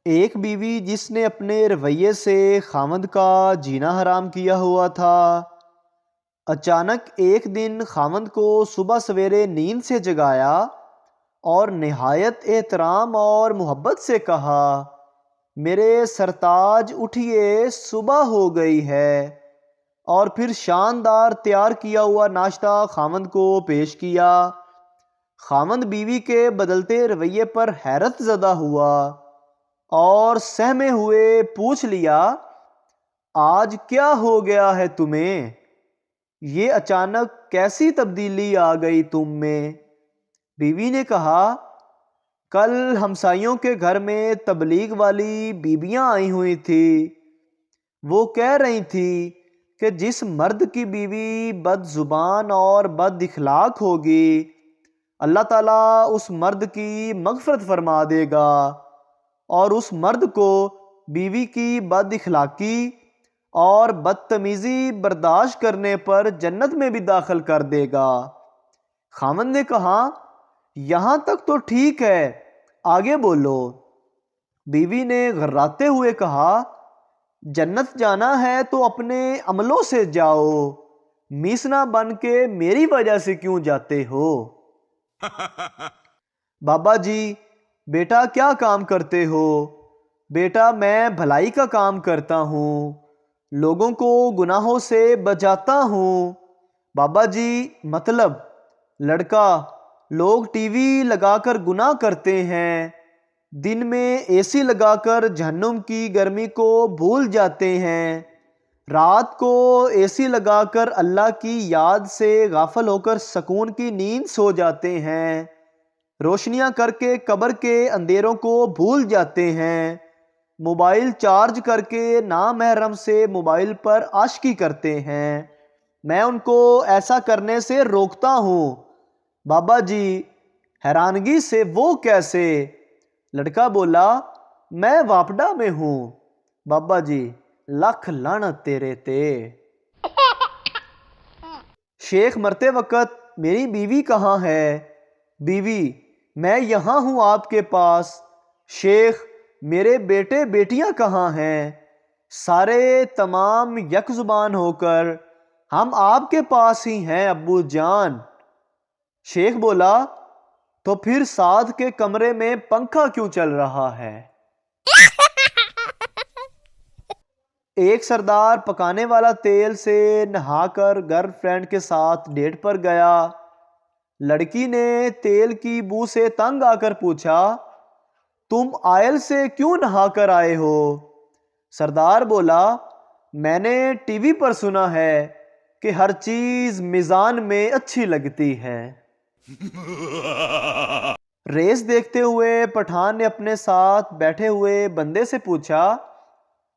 ایک بیوی جس نے اپنے رویے سے خاوند کا جینا حرام کیا ہوا تھا، اچانک ایک دن خاوند کو صبح سویرے نیند سے جگایا اور نہایت احترام اور محبت سے کہا، میرے سرتاج اٹھئے صبح ہو گئی ہے، اور پھر شاندار تیار کیا ہوا ناشتہ خاوند کو پیش کیا۔ خاوند بیوی کے بدلتے رویے پر حیرت زدہ ہوا اور سہمے ہوئے پوچھ لیا، آج کیا ہو گیا ہے تمہیں؟ یہ اچانک کیسی تبدیلی آ گئی تم میں؟ بیوی نے کہا، کل ہمسائیوں کے گھر میں تبلیغ والی بیویاں آئی ہوئی تھی۔ وہ کہہ رہی تھی کہ جس مرد کی بیوی بد زبان اور بد اخلاق ہوگی، اللہ تعالیٰ اس مرد کی مغفرت فرما دے گا، اور اس مرد کو بیوی کی بد اخلاقی اور بدتمیزی برداشت کرنے پر جنت میں بھی داخل کر دے گا۔ خاوند نے کہا، یہاں تک تو ٹھیک ہے، آگے بولو۔ بیوی نے غراتے ہوئے کہا، جنت جانا ہے تو اپنے عملوں سے جاؤ، میسنا بن کے میری وجہ سے کیوں جاتے ہو؟ بابا جی، بیٹا کیا کام کرتے ہو؟ بیٹا میں بھلائی کا کام کرتا ہوں، لوگوں کو گناہوں سے بچاتا ہوں۔ بابا جی، مطلب لڑکا، لوگ ٹی وی لگا کر گناہ کرتے ہیں، دن میں اے سی لگا کر جہنم کی گرمی کو بھول جاتے ہیں، رات کو اے سی لگا کر اللہ کی یاد سے غافل ہو کر سکون کی نیند سو جاتے ہیں، روشنیاں کر کے قبر کے اندھیروں کو بھول جاتے ہیں، موبائل چارج کر کے نامحرم سے موبائل پر عاشقی کرتے ہیں، میں ان کو ایسا کرنے سے روکتا ہوں۔ بابا جی، حیرانگی سے وہ کیسے؟ لڑکا بولا، میں واپڈا میں ہوں۔ بابا جی، لکھ لعنت تیرے تے۔ شیخ مرتے وقت میری بیوی کہاں ہے؟ بیوی، میں یہاں ہوں آپ کے پاس۔ شیخ، میرے بیٹے بیٹیاں کہاں ہیں؟ سارے تمام یک زبان ہو کر، ہم آپ کے پاس ہی ہیں ابو جان۔ شیخ بولا، تو پھر سعد کے کمرے میں پنکھا کیوں چل رہا ہے؟ ایک سردار پکانے والا تیل سے نہا کر گرل فرینڈ کے ساتھ ڈیٹ پر گیا۔ لڑکی نے تیل کی بو سے تنگ آ کر پوچھا، تم آئل سے کیوں نہا کر آئے ہو؟ سردار بولا، میں نے ٹی وی پر سنا ہے کہ ہر چیز میزان میں اچھی لگتی ہے۔ ریس دیکھتے ہوئے پٹھان نے اپنے ساتھ بیٹھے ہوئے بندے سے پوچھا،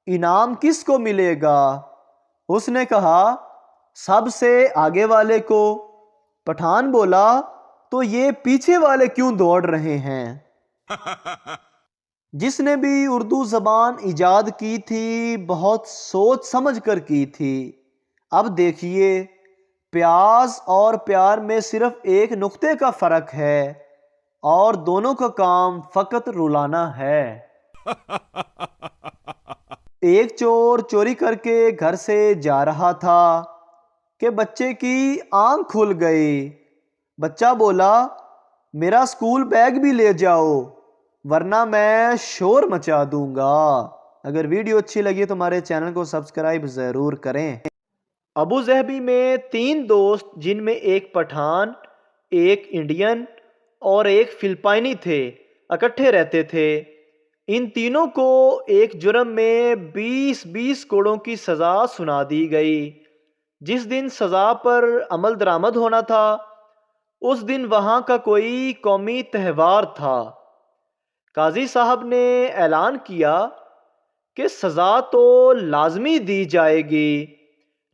انعام کس کو ملے گا؟ اس نے کہا، سب سے آگے والے کو۔ پٹھان بولا، تو یہ پیچھے والے کیوں دوڑ رہے ہیں؟ جس نے بھی اردو زبان ایجاد کی تھی بہت سوچ سمجھ کر کی تھی۔ اب دیکھیے، پیاز اور پیار میں صرف ایک نقطے کا فرق ہے، اور دونوں کا کام فقط رلانا ہے۔ ایک چور چوری کر کے گھر سے جا رہا تھا کہ بچے کی آنکھ کھل گئی۔ بچہ بولا، میرا اسکول بیگ بھی لے جاؤ ورنہ میں شور مچا دوں گا۔ اگر ویڈیو اچھی لگی تو ہمارے چینل کو سبسکرائب ضرور کریں۔ ابو ظہبی میں 3 دوست، جن میں ایک پٹھان، ایک انڈین اور ایک فلپائنی تھے، اکٹھے رہتے تھے۔ ان تینوں کو ایک جرم میں 20 کوڑوں کی سزا سنا دی گئی۔ جس دن سزا پر عمل درآمد ہونا تھا، اس دن وہاں کا کوئی قومی تہوار تھا۔ قاضی صاحب نے اعلان کیا کہ سزا تو لازمی دی جائے گی،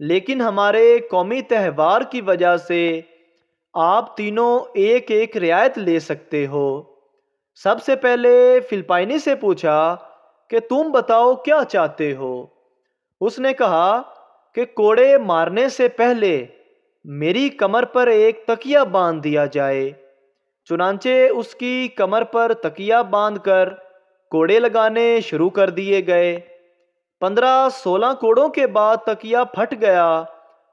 لیکن ہمارے قومی تہوار کی وجہ سے آپ تینوں ایک ایک رعایت لے سکتے ہو۔ سب سے پہلے فلپائنی سے پوچھا کہ تم بتاؤ کیا چاہتے ہو؟ اس نے کہا کہ کوڑے مارنے سے پہلے میری کمر پر ایک تکیہ باندھ دیا جائے۔ چنانچہ اس کی کمر پر تکیہ باندھ کر کوڑے لگانے شروع کر دیے گئے۔ 15-16 کوڑوں کے بعد تکیہ پھٹ گیا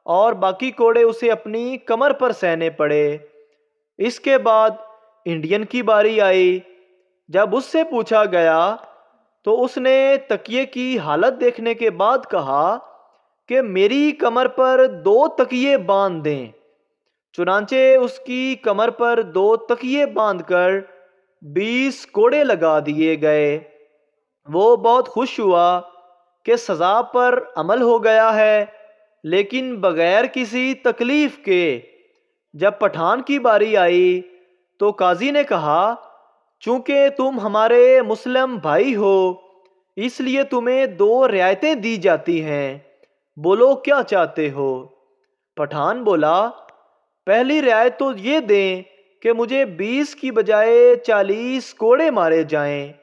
اور باقی کوڑے اسے اپنی کمر پر سہنے پڑے۔ اس کے بعد انڈین کی باری آئی۔ جب اس سے پوچھا گیا تو اس نے تکیے کی حالت دیکھنے کے بعد کہا کہ میری کمر پر 2 تکیے باندھ دیں۔ چنانچہ اس کی کمر پر 2 تکیے باندھ کر 20 کوڑے لگا دیے گئے۔ وہ بہت خوش ہوا کہ سزا پر عمل ہو گیا ہے، لیکن بغیر کسی تکلیف کے۔ جب پٹھان کی باری آئی تو قاضی نے کہا چونکہ تم ہمارے مسلم بھائی ہو اس لیے تمہیں 2 رعایتیں دی جاتی ہیں، بولو کیا چاہتے ہو؟ پٹھان بولا پہلی رعایت تو یہ دیں کہ مجھے 20 کی بجائے 40 کوڑے مارے جائیں۔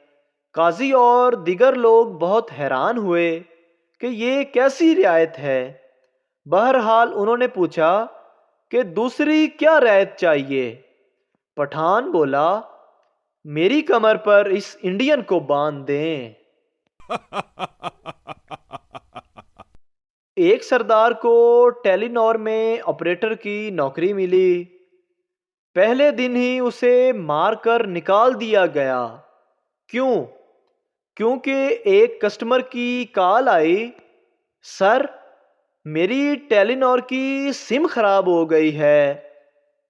قاضی اور دیگر لوگ بہت حیران ہوئے کہ یہ کیسی رعایت ہے۔ بہرحال انہوں نے پوچھا کہ دوسری کیا رعایت چاہیے؟ پٹھان بولا میری کمر پر اس انڈین کو باندھ دیں۔ ایک سردار کو ٹیلی نور میں آپریٹر کی نوکری ملی۔ پہلے دن ہی اسے مار کر نکال دیا گیا۔ کیوں؟ کیونکہ ایک کسٹمر کی کال آئی، سر میری ٹیلی نور کی سم خراب ہو گئی ہے۔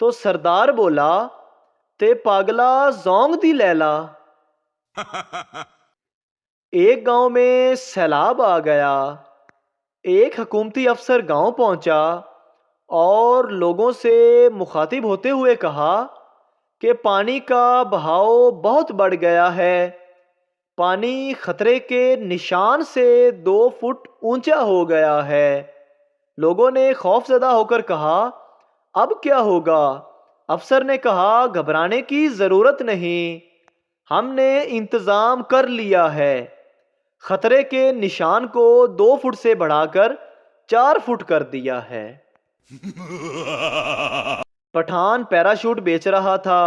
تو سردار بولا تے پاگلا زونگ دی لیلا۔ ایک گاؤں میں سیلاب آ گیا۔ ایک حکومتی افسر گاؤں پہنچا اور لوگوں سے مخاطب ہوتے ہوئے کہا کہ پانی کا بہاؤ بہت بڑھ گیا ہے، پانی خطرے کے نشان سے 2 فٹ اونچا ہو گیا ہے۔ لوگوں نے خوف زدہ ہو کر کہا اب کیا ہوگا؟ افسر نے کہا گھبرانے کی ضرورت نہیں، ہم نے انتظام کر لیا ہے، خطرے کے نشان کو 2 فٹ سے بڑھا کر 4 فٹ کر دیا ہے۔ پٹھان پیراشوٹ بیچ رہا تھا۔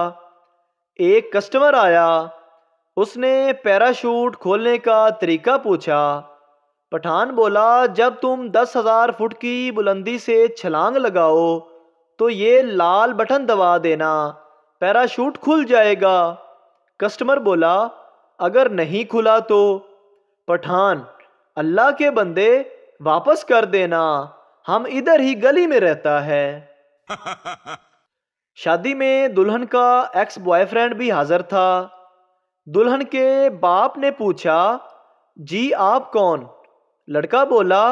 ایک کسٹمر آیا، اس نے پیراشوٹ کھولنے کا طریقہ پوچھا۔ پٹھان بولا جب تم 10,000 فٹ کی بلندی سے چھلانگ لگاؤ تو یہ لال بٹن دبا دینا، پیراشوٹ کھل جائے گا۔ کسٹمر بولا اگر نہیں کھلا تو؟ پٹھان اللہ کے بندے واپس کر دینا، ہم ادھر ہی گلی میں رہتا ہے۔ شادی میں دلہن کا ایکس بوائے فرینڈ بھی حاضر تھا۔ دلہن کے باپ نے پوچھا جی آپ کون؟ لڑکا بولا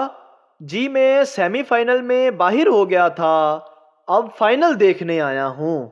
جی میں سیمی فائنل میں باہر ہو گیا تھا، اب فائنل دیکھنے آیا ہوں۔